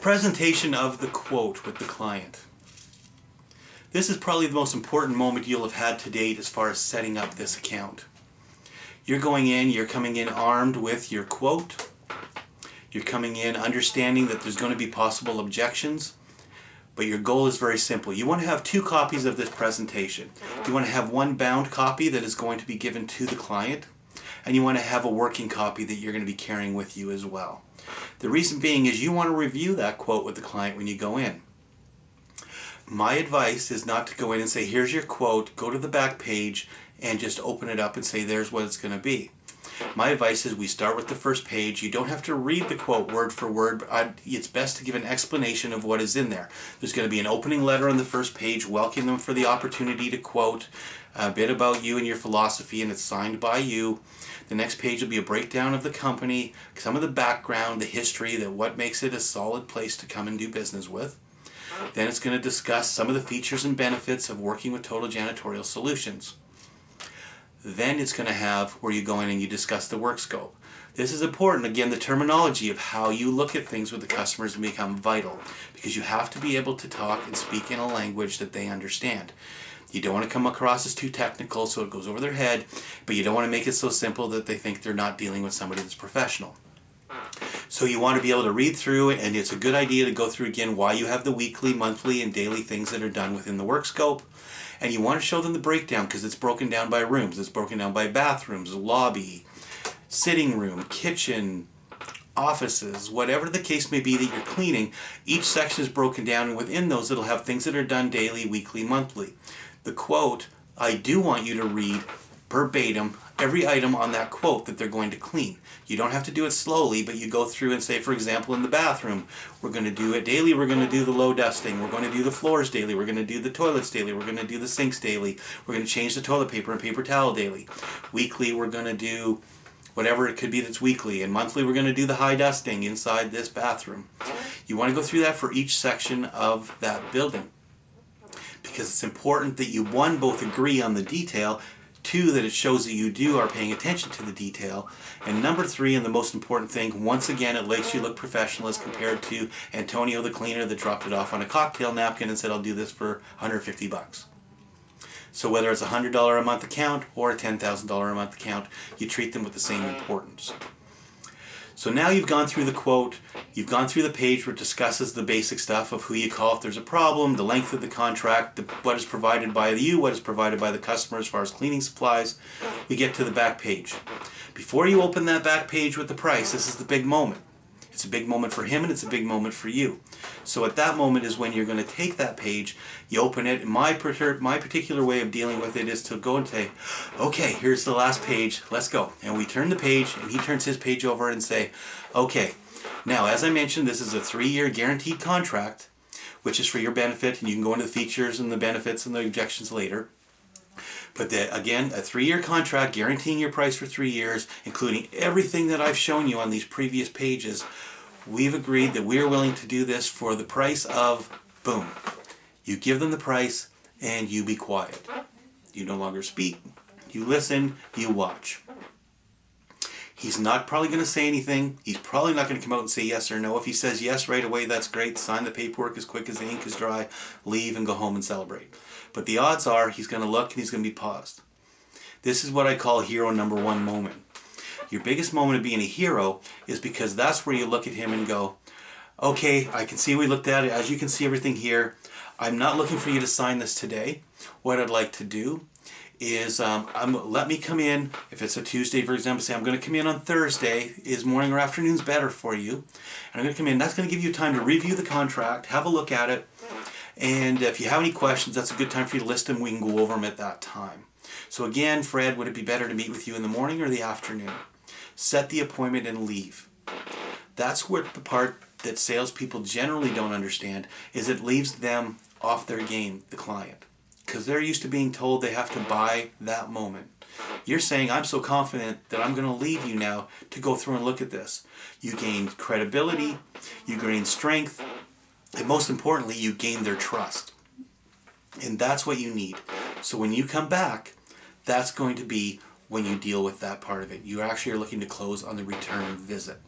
Presentation of the quote with the client. This is probably the most important moment you'll have had to date as far as setting up this account. You're coming in armed with your quote. You're coming in understanding that there's going to be possible objections, but your goal is very simple. You want to have 2 copies of this presentation. You want to have one bound copy that is going to be given to the client, and you want to have a working copy that you're going to be carrying with you as well. The reason being is you want to review that quote with the client when you go in. My advice is not to go in and say, here's your quote, go to the back page and just open it up and say, there's what it's going to be. My advice is we start with the first page. You don't have to read the quote word for word, but it's best to give an explanation of what is in there. There's going to be an opening letter on the first page, welcoming them for the opportunity to quote a bit about you and your philosophy, and it's signed by you. The next page will be a breakdown of the company, some of the background, the history, that what makes it a solid place to come and do business with. Then it's going to discuss some of the features and benefits of working with Total Janitorial Solutions. Then it's going to have where you go in and you discuss the work scope. This is important. Again, the terminology of how you look at things with the customers will become vital, because you have to be able to talk and speak in a language that they understand. You don't want to come across as too technical so it goes over their head, but you don't want to make it so simple that they think they're not dealing with somebody that's professional. So you want to be able to read through it, and it's a good idea to go through again why you have the weekly, monthly, and daily things that are done within the work scope. And you want to show them the breakdown because it's broken down by rooms. It's broken down by bathrooms, lobby, sitting room, kitchen, offices, whatever the case may be that you're cleaning. Each section is broken down, and within those it'll have things that are done daily, weekly, monthly. The quote, I do want you to read verbatim every item on that quote that they're going to clean. You don't have to do it slowly, but you go through and say, for example, in the bathroom, we're going to do it daily, we're going to do the low dusting, we're going to do the floors daily, we're going to do the toilets daily, we're going to do the sinks daily, we're going to change the toilet paper and paper towel daily. Weekly, we're going to do whatever it could be that's weekly, and monthly we're going to do the high dusting inside this bathroom. You want to go through that for each section of that building, because it's important that you, 1, both agree on the detail, 2, that it shows that you are paying attention to the detail, and number 3, and the most important thing, once again it makes you look professional as compared to Antonio the cleaner that dropped it off on a cocktail napkin and said, I'll do this for $150. So whether it's a $100 a month account or a $10,000 a month account, you treat them with the same importance. So now you've gone through the quote, you've gone through the page where it discusses the basic stuff of who you call if there's a problem, the length of the contract, what is provided by you, what is provided by the customer as far as cleaning supplies. We get to the back page. Before you open that back page with the price, this is the big moment. It's a big moment for him and it's a big moment for you. So at that moment is when you're going to take that page, you open it, and my particular way of dealing with it is to go and say, okay, here's the last page, let's go. And we turn the page, and he turns his page over and say, okay, now as I mentioned, this is a 3-year guaranteed contract, which is for your benefit, and you can go into the features and the benefits and the objections later. But again, a 3-year contract guaranteeing your price for 3 years, including everything that I've shown you on these previous pages. We've agreed that we're willing to do this for the price of, boom. You give them the price and you be quiet. You no longer speak, you listen, you watch. He's not probably going to say anything. He's probably not going to come out and say yes or no. If he says yes right away, that's great. Sign the paperwork as quick as the ink is dry, leave and go home and celebrate. But the odds are he's going to look and he's going to be paused. This is what I call hero number 1 moment. Your biggest moment of being a hero is because that's where you look at him and go, okay, I can see we looked at it. As you can see everything here, I'm not looking for you to sign this today. What I'd like to do is let me come in. If it's a Tuesday, for example, say I'm going to come in on Thursday. Is morning or afternoons better for you? And I'm going to come in. That's going to give you time to review the contract, have a look at it, and if you have any questions, that's a good time for you to list them. We can go over them at that time. So again, Fred, would it be better to meet with you in the morning or the afternoon? Set the appointment and leave. That's what the part that salespeople generally don't understand is it leaves them off their game, the client. Because they're used to being told they have to buy that moment. You're saying, I'm so confident that I'm going to leave you now to go through and look at this. You gain credibility, you gain strength, and most importantly, you gain their trust. And that's what you need. So when you come back, that's going to be when you deal with that part of it. You actually are looking to close on the return visit.